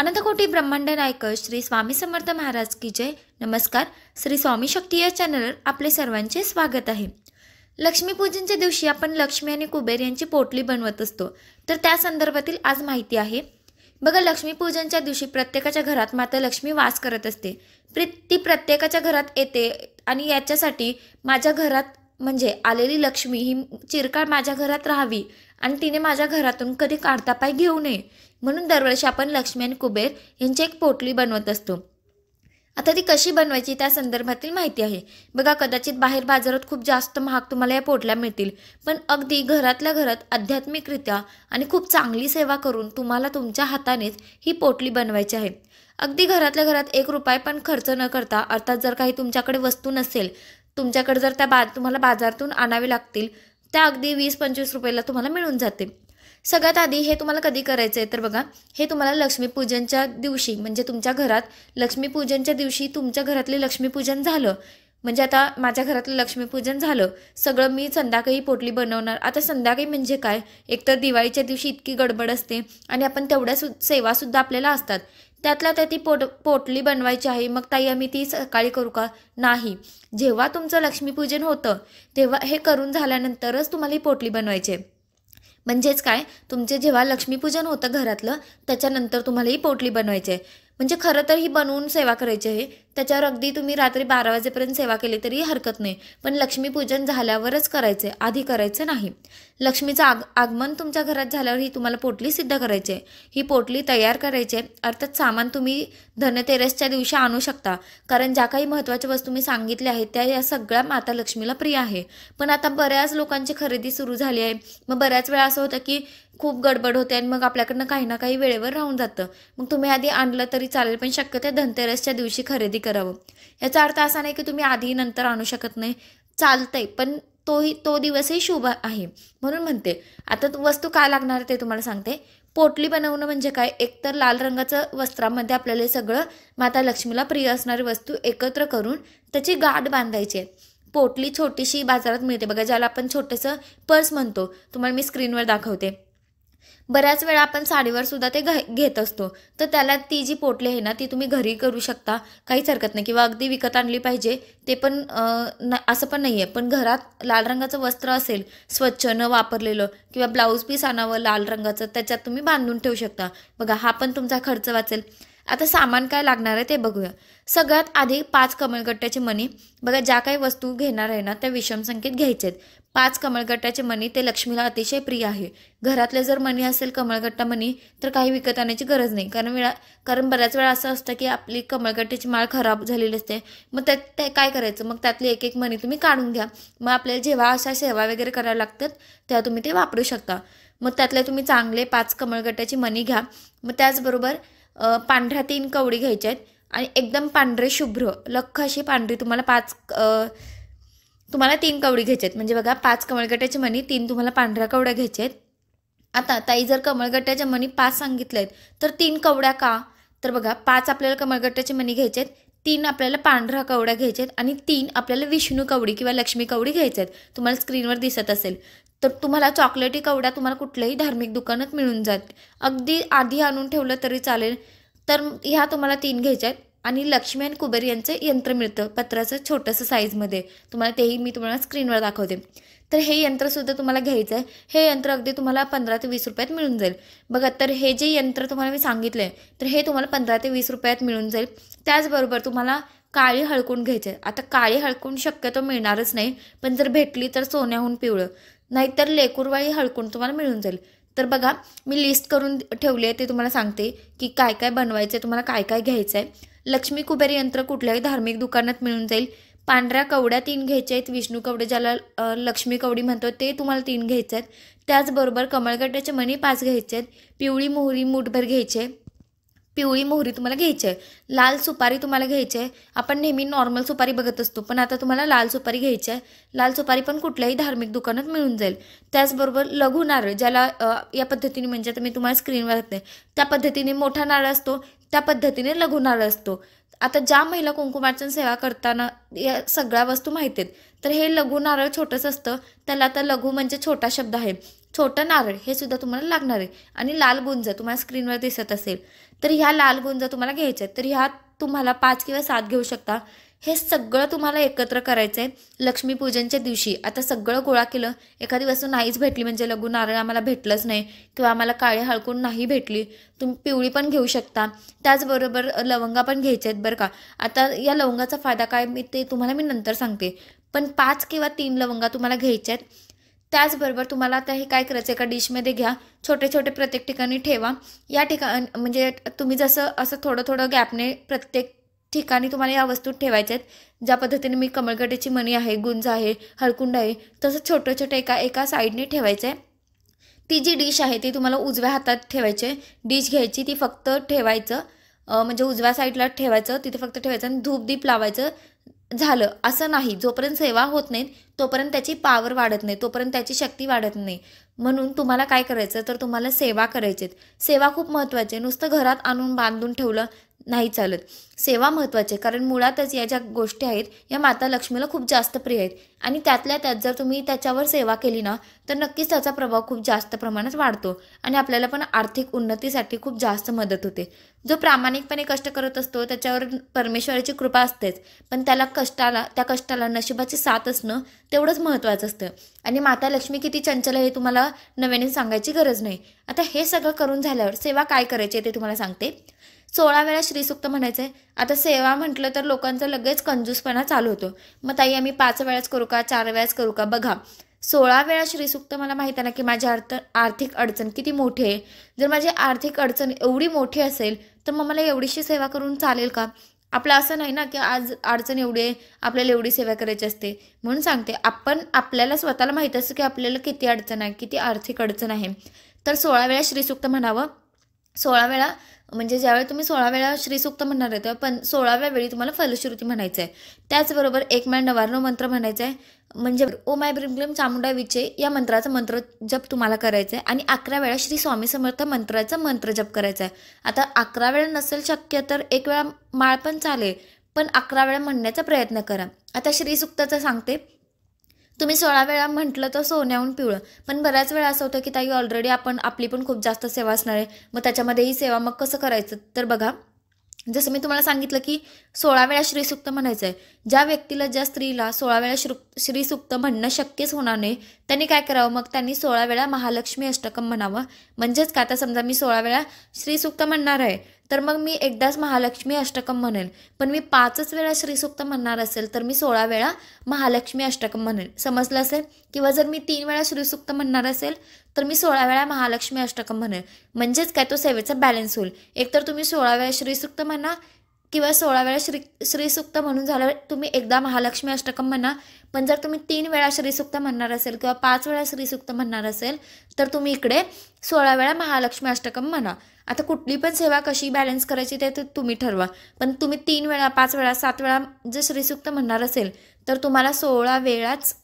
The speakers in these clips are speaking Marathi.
अनंतकोटी ब्रह्मांड नायक श्री स्वामी समर्थ महाराज की जय। नमस्कार। श्री स्वामी शक्ती या चॅनलवर आपले सर्वांचे स्वागत आहे। लक्ष्मीपूजनच्या दिवशी आपण लक्ष्मी आणि कुबेर यांची पोटली बनवत असतो, तर त्या संदर्भातील आज माहिती आहे बघा। लक्ष्मीपूजनच्या दिवशी प्रत्येकाच्या घरात माता लक्ष्मी वास करत असते। ती प्रत्येकाच्या घरात येते आणि याच्यासाठी माझ्या घरात म्हणजे आलेली लक्ष्मी ही चिरकाळ माझ्या घरात राहावी आणि तिने माझ्या घरातून कधी काढता पाय घेऊ नये, म्हणून दरवर्षी आपण लक्ष्मी आणि कुबेर यांची एक पोटली बनवत असतो। आता ती कशी बनवायची त्या संदर्भातील माहिती आहे बघा। कदाचित बाहेर बाजारात खूप जास्त महाग तुम्हाला या पोटल्या मिळतील, पण अगदी घरातल्या घरात आध्यात्मिकरित्या आणि खूप चांगली सेवा करून तुम्हाला तुमच्या हातानेच ही पोटली बनवायची आहे। अगदी घरातल्या घरात 1 रुपया पण खर्च न करता, अर्थात जर काही तुमच्याकडे वस्तू नसेल, तुमच्याकडे जर त्या तुम्हाला बाजारातून आणावे लागतील, त्या अगदी 20-25 रुपयाला तुम्हाला मिळून जाते। सगळ्यात आधी हे तुम्हाला कधी करायचं आहे तर बघा, हे तुम्हाला लक्ष्मीपूजनच्या दिवशी म्हणजे तुमच्या घरात लक्ष्मीपूजनच्या दिवशी तुमच्या घरातले लक्ष्मीपूजन झालं, म्हणजे आता माझ्या घरातलं लक्ष्मीपूजन झालं सगळं, मी संध्याकाळी पोटली बनवणार। आता संध्याकाळी म्हणजे काय, एकतर दिवाळीच्या दिवशी इतकी गडबड असते आणि आपण तेवढ्या सेवासुद्धा आपल्याला असतात, त्यातल्या त्यात ती पोटली बनवायची आहे। मग ताई आम्ही ती सकाळी करू का? नाही, जेव्हा तुमचं लक्ष्मीपूजन होतं तेव्हा हे करून झाल्यानंतरच तुम्हाला ही पोटली बनवायची आहे। म्हणजेच काय, तुमचे जेव्हा लक्ष्मीपूजन होतं घरातलं त्याच्यानंतर तुम्हाला ही पोटली बनवायची आहे। म्हणजे खरं तर ही बनवून सेवा करायची आहे, त्याच्यावर अगदी तुम्ही रात्री 12 वाजेपर्यंत सेवा केली तरी हरकत नाही, पण लक्ष्मीपूजन झाल्यावरच करायचे, आधी करायचं नाही। लक्ष्मीचं आगमन तुमच्या घरात झाल्यावर ही तुम्हाला पोटली सिद्ध करायची आहे। ही पोटली तयार करायची आहे, अर्थात सामान तुम्ही धनतेरसच्या दिवशी आणू शकता, कारण ज्या काही महत्त्वाच्या वस्तू मी सांगितल्या आहेत त्या या सगळ्या माता लक्ष्मीला प्रिय आहे। पण आता बऱ्याच लोकांची खरेदी सुरू झाली आहे, मग बऱ्याच वेळा असं होतं की खूप गडबड होते आणि मग आपल्याकडनं काही ना काही वेळेवर राहून जातं। मग तुम्ही आधी आणलं तरी चालेल, पण शक्यतो धनतेरसच्या दिवशी खरेदी करावं। याचा अर्थ असा नाही की तुम्ही आधी नंतर आणू शकत नाही, चालतंय, पण तो दिवसही शुभ आहे म्हणून म्हणते। आता वस्तू काय लागणार ते तुम्हाला सांगते। पोटली बनवणं म्हणजे काय, एकतर लाल रंगाचं वस्त्रामध्ये आपल्याला सगळं माता लक्ष्मीला प्रिय असणारी वस्तू एकत्र करून त्याची गाठ बांधायची आहे। पोटली छोटीशी बाजारात मिळते बघा, ज्याला आपण छोटंसं पर्स म्हणतो, तुम्हाला मी स्क्रीनवर दाखवते। बऱ्याच वेळा आपण साडीवर सुद्धा ते घेत असतो, तर त्याला ती जी पोटली आहे ना ती तुम्ही घरी करू शकता, काहीच हरकत नाही, किंवा अगदी विकत आणली पाहिजे ते पण असं पण नाही आहे। पण घरात लाल रंगाचं वस्त्र असेल स्वच्छ न वापरलेलं, किंवा ब्लाऊज पीस आणावं लाल रंगाचं, त्याच्यात तुम्ही बांधून ठेवू शकता बघा, हा पण तुमचा खर्च वाचेल। आता सामान काय लागणार आहे ते बघूया। सगळ्यात आधी 5 कमळगट्ट्याचे मणी बघा, ज्या काही वस्तू घेणार आहे ना त्या विषम संख्येत घ्यायचे आहेत। 5 कमळगट्ट्याचे मणी ते लक्ष्मीला अतिशय प्रिय आहे। घरातले जर मणी असेल कमळगट्टा मणी तर काही विकत आणायची गरज नाही, कारण बऱ्याच वेळा असं असतं की आपली कमळगट्ट्याची माळ खराब झालेली असते, मग ते काय करायचं, मग त्यातले एक एक मणी तुम्ही काढून घ्या, मग आपल्याला जेव्हा अशा सेवा वगैरे करायला लागतात तेव्हा तुम्ही ते वापरू शकता। मग त्यातले तुम्ही चांगले 5 कमळगट्ट्याची मणी घ्या। मग त्याचबरोबर पांढऱ्या 3 कवडी घ्यायच्या आहेत आणि एकदम पांढरे शुभ्र लख्ख अशी पांढरी तुम्हाला 3 कवडी घ्यायचे आहेत। म्हणजे बघा 5 कमळगट्ट्याचे मणी, 3 तुम्हाला पांढऱ्या कवड्या घ्यायच्या आहेत। आता ताई जर कमळगट्ट्याच्या मणी 5 सांगितले आहेत तर 3 कवड्या का, तर बघा 5 आपल्याला कमळगट्ट्याचे मणी घ्यायचे आहेत, 3 आपल्याला पांढऱ्या कवड्या घ्यायच्या आहेत आणि 3 आपल्याला विष्णू कवडी किंवा लक्ष्मी कवडी घ्यायच्या आहेत। तुम्हाला स्क्रीनवर दिसत असेल तर तुम्हाला चॉकलेटी कवड्या तुम्हाला कुठल्याही धार्मिक दुकानात मिळून जात, अगदी आधी आणून ठेवलं तरी चालेल। तर ह्या तुम्हाला 3 घ्यायच्या आहेत आणि लक्ष्मी आणि कुबेर यांचं यंत्र मिळतं पत्राचं छोटंसं साईजमध्ये, तुम्हाला तेही मी तुम्हाला स्क्रीनवर दाखवते। तर हे यंत्रसुद्धा तुम्हाला घ्यायचं आहे। हे यंत्र अगदी तुम्हाला 15 ते 20 रुपयात मिळून जाईल बघा। तर हे जे यंत्र तुम्हाला मी सांगितलं आहे तर हे तुम्हाला 15 ते 20 रुपयात मिळून जाईल। त्याचबरोबर तुम्हाला काळी हळकुंड घ्यायचे आहे। आता काळी हळकुंड शक्यतो मिळणारच नाही, पण जर भेटली तर सोन्याहून पिवळं, नाहीतर लेकुरवाळी हळकुंड तुम्हाला मिळून जाईल। तर बघा मी लिस्ट करून ठेवली आहे, ते तुम्हाला सांगते की काय काय बनवायचं आहे, तुम्हाला काय काय घ्यायचं आहे। लक्ष्मी कुबेर यंत्र कुठल्याही धार्मिक दुकानात मिळून जाईल। पांढऱ्या कवड्या 3 घ्यायच्या आहेत, विष्णू कवडे ज्याला लक्ष्मी कवडी म्हणतो ते तुम्हाला 3 घ्यायचे आहेत। त्याचबरोबर कमळगट्ट्याचे मणी 5 घ्यायचे आहेत। पिवळी मोहरी मूठभर घ्यायची आहे, पिवळी मोहरी तुम्हाला घ्यायची आहे। लाल सुपारी तुम्हाला घ्यायची आहे। आपण नेहमी नॉर्मल सुपारी बघत असतो, पण आता तुम्हाला लाल सुपारी घ्यायची आहे। लाल सुपारी पण कुठल्याही धार्मिक दुकानात मिळून जाईल। त्याचबरोबर लघु नारळ, ज्याला या पद्धतीने म्हणजे आता मी तुम्हाला स्क्रीनवर दाखवते त्या पद्धतीने मोठा नारळ असतो, त्या पद्धतीने लघु नारळ असतो। आता ज्या महिला कुंकुमार्चन सेवा करताना या सगळ्या वस्तू माहिती आहेत, तर हे लघु नारळ छोटंसं असतं, त्याला आता लघु म्हणजे छोटा शब्द आहे, छोटं नारळ हे सुद्धा तुम्हाला लागणार आहे आणि लाल गुंज तुम्हाला स्क्रीनवर दिसत असेल तर ह्या लाल गुंज तुम्हाला घ्यायच्या आहेत. तर ह्यात तुम्हाला 5 किंवा 7 घेऊ शकता. हे सगळं तुम्हाला एकत्र करायचं आहे लक्ष्मीपूजनच्या दिवशी. आता सगळं गोळा केलं, एखादी वस्तू नाहीच भेटली म्हणजे लघु नारळ आम्हाला भेटलंच नाही किंवा आम्हाला काळे हळकुंड नाही भेटली, तुम्ही पिवळी पण घेऊ शकता. त्याचबरोबर लवंगा पण घ्यायच्या आहेत बरं का. आता या लवंगाचा फायदा काय ते तुम्हाला मी नंतर सांगते, पण 5 किंवा 3 लवंगा तुम्हाला घ्यायच्या आहेत. त्याचबरोबर तुम्हाला आता हे काय करायचं, एका डिशमध्ये घ्या, छोटे छोटे प्रत्येक ठिकाणी ठेवा. या ठिकाणी म्हणजे तुम्ही जसं असं थोडं थोडं गॅपने प्रत्येक ठिकाणी तुम्हाला या वस्तू ठेवायच्या आहेत. ज्या पद्धतीने मी कमळगट्याची मणी आहे, गुंज आहे, हळकुंड आहे, तसं छोटं छोटं एका साईडने ठेवायचं आहे. ती जी डिश आहे ती तुम्हाला उजव्या हातात ठेवायची आहे. डिश घ्यायची, ती फक्त ठेवायचं म्हणजे उजव्या साईडला ठेवायचं, तिथे फक्त ठेवायचं आणि धूप दीप लावायचं. झालं. असं नाही, जोपर्यंत सेवा होत नाहीत तोपर्यंत त्याची पावर वाढत नाही, तोपर्यंत त्याची शक्ती वाढत नाही. म्हणून तुम्हाला काय करायचं, तर तुम्हाला सेवा करायची. सेवा खूप महत्त्वाची आहे. नुसतं घरात आणून बांधून ठेवलं नाही चालत. सेवा महत्त्वाची आहे, कारण मुळातच या ज्या गोष्टी आहेत या माता लक्ष्मीला खूप जास्त प्रिय आहेत आणि त्यातल्या त्यात जर तुम्ही त्याच्यावर सेवा केली ना तर नक्कीच त्याचा प्रभाव खूप जास्त प्रमाणात वाढतो आणि आपल्याला पण आर्थिक उन्नतीसाठी खूप जास्त मदत होते. जो प्रामाणिकपणे कष्ट करत असतो त्याच्यावर परमेश्वराची कृपा असतेच, पण त्या कष्टाला नशिबाची साथ असणं तेवढंच महत्त्वाचं असतं. आणि माता लक्ष्मी किती चंचल आहे हे तुम्हाला नव्याने सांगायची गरज नाही. आता हे सगळं करून झाल्यावर सेवा काय करायची ते तुम्हाला सांगते. 16 वेळा श्रीसूक्त म्हणायचं आहे. आता सेवा म्हटलं तर लोकांचा लगेच कंजूसपणा चालू होतो. मग ताई आम्ही 5 वेळाच करू का, 4 वेळाच करू का? बघा, 16 वेळा श्रीसूक्त मला माहीत आहे ना की माझी आर्थिक अडचण किती मोठी आहे. जर माझी आर्थिक अडचण एवढी मोठी असेल तर मग मला एवढीशी सेवा करून चालेल का? आपलं असं नाही ना की आज अडचण एवढी आहे आपल्याला एवढी सेवा करायची असते. म्हणून सांगते, आपल्याला स्वतःला माहीत असतं की आपल्याला किती अडचण आहे, किती आर्थिक अडचण आहे. तर 16 वेळा श्रीसूक्त म्हणावं. 16 वेळा म्हणजे ज्यावेळी तुम्ही 16 वेळा श्रीसूक्त म्हणणार आहे तेव्हा पण 16व्या वेळी तुम्हाला फलश्रुती म्हणायचं आहे. त्याचबरोबर 1 माळ नवार्णव मंत्र म्हणायचा आहे, म्हणजे ओ माय ब्रीम ब्रीम चामुंडा विचे या मंत्राचा मंत्र जप तुम्हाला करायचा आहे. आणि 11 वेळा श्री स्वामी समर्थ मंत्राचा मंत्र जप करायचा आहे. आता 11 वेळा नसेल शक्य तर 1 वेळा माळ पण चालेल, पण 11 वेळा म्हणण्याचा प्रयत्न करा. आता श्रीसूक्ताचं सांगते. तुम्ही 16 वेळा म्हटलं तर सोन्याहून पिवळं, पण बऱ्याच वेळा असं होतं की ताई ऑलरेडी आपली पण खूप जास्त सेवा असणार आहे, मग त्याच्यामध्ये ही सेवा मग कसं करायचं. तर बघा, जसं मी तुम्हाला सांगितलं की 16 वेळा श्रीसूक्त म्हणायचं आहे. ज्या व्यक्तीला, ज्या स्त्रीला 16 वेळा श्रीसूक्त म्हणणं शक्यच होणार नाही त्यांनी काय करावं, मग त्यांनी 16 वेळा महालक्ष्मी अष्टकम म्हणावं. म्हणजेच का, आता समजा मी 16 वेळा श्रीसूक्त म्हणणार आहे तर मग मी एकदाच महालक्ष्मी अष्टकम म्हणेल, पण मी 5च वेळा श्रीसूक्त म्हणणार असेल तर मी 16 वेळा महालक्ष्मी अष्टकम म्हणेल. समजलं असेल. किंवा जर मी 3 वेळा श्रीसूक्त म्हणणार असेल तर मी 16 वेळा महालक्ष्मी अष्टकम म्हणेल. म्हणजेच काय, तो सेवेचा बॅलन्स होईल. एकतर तुम्ही 16 वेळा श्रीसूक्त म्हणा किंवा 16 वेळा श्रीसूक्त म्हणून झाल्यावर तुम्ही एकदा महालक्ष्मी अष्टकम म्हणा. पण जर तुम्ही 3 वेळा श्रीसूक्त म्हणणार असेल किंवा 5 वेळा श्रीसूक्त म्हणणार असेल तर तुम्ही इकडे 16 वेळा महालक्ष्मी अष्टकम म्हणा. आता कुठली पण सेवा कशी बॅलन्स करायची ते तुम्ही ठरवा, पण तुम्ही 3 वेळा, 5 वेळा, 7 वेळा जर श्रीसूक्त म्हणणार असेल तर तुम्हाला 16 वेळाच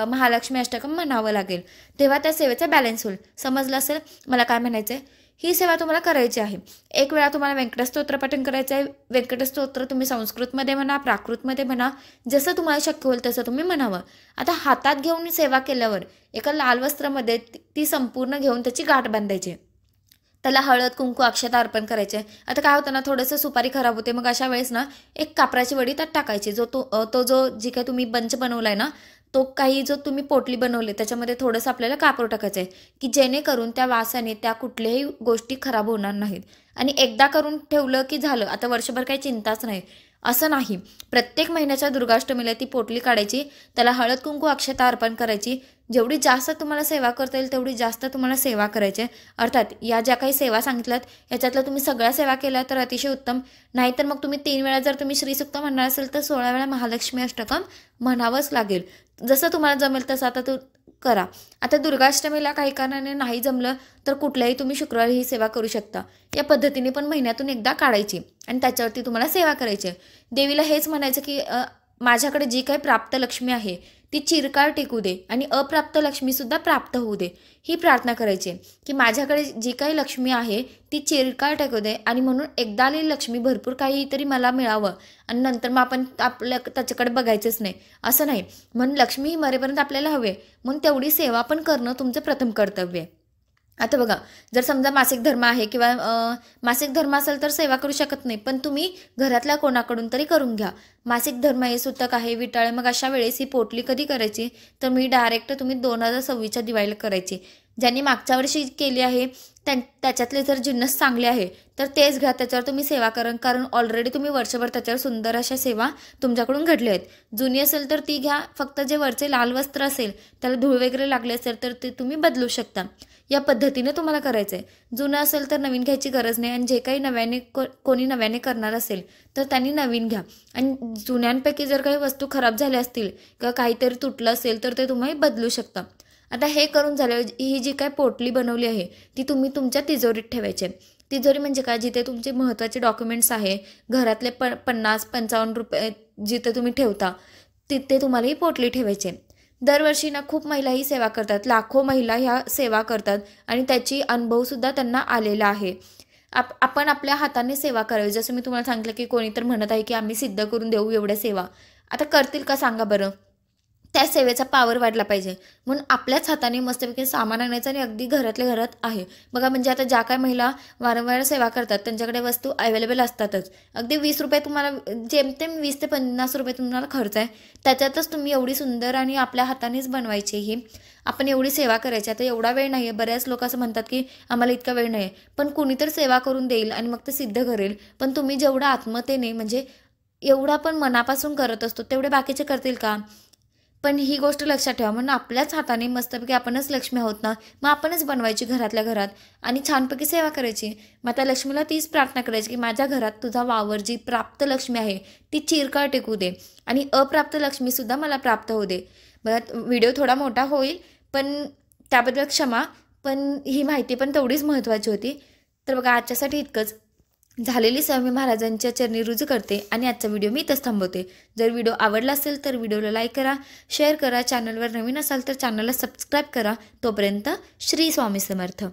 महालक्ष्मी अष्टकम म्हणावं लागेल, तेव्हा त्या सेवेचा बॅलन्स होईल. समजलं असेल मला काय म्हणायचं आहे. ही सेवा तुम्हाला करायची आहे. 1 वेळा तुम्हाला व्यंकटस्तोत्र पठण करायचं आहे. व्यंकटस्तोत्र तुम्ही संस्कृतमध्ये म्हणा, प्राकृतमध्ये म्हणा, जसं तुम्हाला शक्य होईल तसं तुम्ही म्हणावं. आता हातात घेऊन सेवा केल्यावर एका लाल वस्त्रामध्ये ती संपूर्ण घेऊन त्याची गाठ बांधायची. त्याला हळद, कुंकू, अक्षता अर्पण करायचे. आता काय होतं ना, थोडंसं सुपारी खराब होते, मग अशा वेळेस ना एक कापराची वडी त्यात टाकायची. जो जी काही तुम्ही बंच बनवलाय ना, तो काही जो तुम्ही पोटली बनवली त्याच्यामध्ये थोडंसं आपल्याला कापूर टाकायचं आहे की जेणेकरून त्या वासाने त्या कुठल्याही गोष्टी खराब होणार नाहीत. आणि एकदा करून ठेवलं की झालं, आता वर्षभर काही चिंताच नाही असं नाही. प्रत्येक महिन्याच्या दुर्गाष्टमीला ती पोटली काढायची, त्याला हळद, कुंकू, अक्षता अर्पण करायची. जेवढी जास्त तुम्हाला सेवा करता येईल तेवढी जास्त तुम्हाला सेवा करायची. अर्थात या ज्या काही सेवा सांगितल्यात याच्यातलं तुम्ही सगळ्या सेवा केल्या तर अतिशय उत्तम. नाहीतर मग तुम्ही 3 वेळा जर तुम्ही श्रीसूक्त म्हणणार असेल तर 16 वेळा महालक्ष्मी अष्टकम म्हणावंच लागेल. जसं तुम्हाला जमेल तसं आता तू करा. आता दुर्गाष्टमीला काही कारणाने नाही जमलं तर कुठल्याही तुम्ही शुक्रवारी ही सेवा करू शकता. या पद्धतीने पण महिन्यातून एकदा काढायची आणि त्याच्यावरती तुम्हाला सेवा करायची. देवीला हेच म्हणायचं की माझ्याकडे जी काही प्राप्त लक्ष्मी आहे ती चिरकाळ टिकू दे आणि अप्राप्त लक्ष्मीसुद्धा प्राप्त होऊ दे, ही प्रार्थना करायची की माझ्याकडे जी काही लक्ष्मी आहे ती चिरकाळ टिकू दे आणि म्हणून एकदा आलेली लक्ष्मी भरपूर काहीतरी मला मिळावं आणि नंतर मग आपण त्याच्याकडे बघायचंच नाही, असं नाही. म्हणून लक्ष्मी ही मरेपर्यंत आपल्याला हवे, म्हणून तेवढी सेवा पण करणं तुमचं प्रथम कर्तव्य आहे. आता बघा, जर समजा मासिक धर्म आहे किंवा मासिक धर्म असेल तर सेवा करू शकत नाही, पण तुम्ही घरातल्या कोणाकडून तरी करून घ्या. मासिक धर्म आहे, सुतक आहे, विटाळे, मग अशा वेळेस ही पोटली कधी करायची तर मी डायरेक्ट तुम्ही 2026च्या दिवाळीला करायची. ज्यांनी मागच्या वर्षी केली आहे त्याच्यातले जर जिन्नस चांगले आहे तर तेच घ्या, त्याच्यावर तुम्ही सेवा करा, कारण ऑलरेडी तुम्ही वर्षभर त्याच्यावर सुंदर अशा सेवा तुमच्याकडून घडल्या आहेत. जुनी असेल तर ती घ्या, फक्त जे वरचे लाल वस्त्र असेल त्याला धूळ वगैरे लागले असेल तर ते तुम्ही बदलू शकता. या पद्धतीने तुम्हाला करायचं आहे. जुनं असेल तर नवीन घ्यायची गरज नाही आणि जे काही नव्याने कोणी नव्याने करणार असेल तर त्यांनी नवीन घ्या. आणि जुन्यांपैकी जर काही वस्तू खराब झाल्या असतील किंवा काहीतरी तुटलं असेल तर ते तुम्ही बदलू शकता. आता हे करून झाल्यावर ही जी काय पोटली बनवली आहे ती तुम्ही तुमच्या तिजोरीत ठेवायची. तिजोरी म्हणजे काय, जिथे तुमचे महत्त्वाचे डॉक्युमेंट्स आहे, घरातले 50-55 रुपये जिथे तुम्ही ठेवता तिथे तुम्हाला ही पोटली ठेवायची. दरवर्षी ना खूप महिला ही सेवा करतात, लाखो महिला ह्या सेवा करतात आणि त्याची अनुभवसुद्धा त्यांना आलेला आहे. आपण आपल्या हाताने सेवा करावी. जसं मी तुम्हाला सांगितलं की कोणी तर म्हणत आहे की आम्ही सिद्ध करून देऊ एवढ्या सेवा, आता करतील का सांगा बरं. त्या सेवेचा पावर वाढला पाहिजे म्हणून आपल्याच हाताने मस्तपैकी सामान आणायचं आणि अगदी घरातल्या घरात आहे बघा. म्हणजे आता ज्या काय महिला वारंवार सेवा करतात त्यांच्याकडे वस्तू अवेलेबल असतातच. अगदी 20 रुपये तुम्हाला जेमतेम 20 ते 50 रुपये तुम्हाला खर्च आहे, त्याच्यातच तुम्ही एवढी सुंदर आणि आपल्या हातानेच बनवायची ही आपण एवढी सेवा करायची. आता एवढा वेळ नाही आहे, बऱ्याच लोक असं म्हणतात की आम्हाला इतका वेळ नाही आहे, पण कुणी तर सेवा करून देईल आणि मग ते सिद्ध करेल. पण तुम्ही जेवढा आत्मतेने म्हणजे एवढा पण मनापासून करत असतो तेवढे बाकीचे करतील का. पण ही गोष्ट लक्षात ठेवा, म्हणून आपल्याच हाताने मस्तपैकी आपणच लक्ष्मी आहोत ना, मग आपणच बनवायची घरातल्या घरात आणि छानपैकी सेवा करायची. मग त्या लक्ष्मीला तीच प्रार्थना करायची की माझ्या घरात तुझा वावर, जी प्राप्त लक्ष्मी आहे ती चिरकाळ टिकू दे आणि अप्राप्त लक्ष्मीसुद्धा मला प्राप्त होऊ दे. बघा, व्हिडिओ थोडा मोठा होईल पण त्याबद्दल क्षमा, पण ही माहिती पण तेवढीच महत्त्वाची होती. तर बघा, आजच्यासाठी इतकंच. झालेली स्वामी महाराजांच्या चरणी रुजू करते आणि आजचा व्हिडिओ मी इथंच थांबवते. जर व्हिडिओ आवडला असेल तर व्हिडिओला लाईक करा, शेअर करा, चॅनलवर नवीन असाल तर चॅनलला सबस्क्राईब करा. तोपर्यंत श्री स्वामी समर्थ.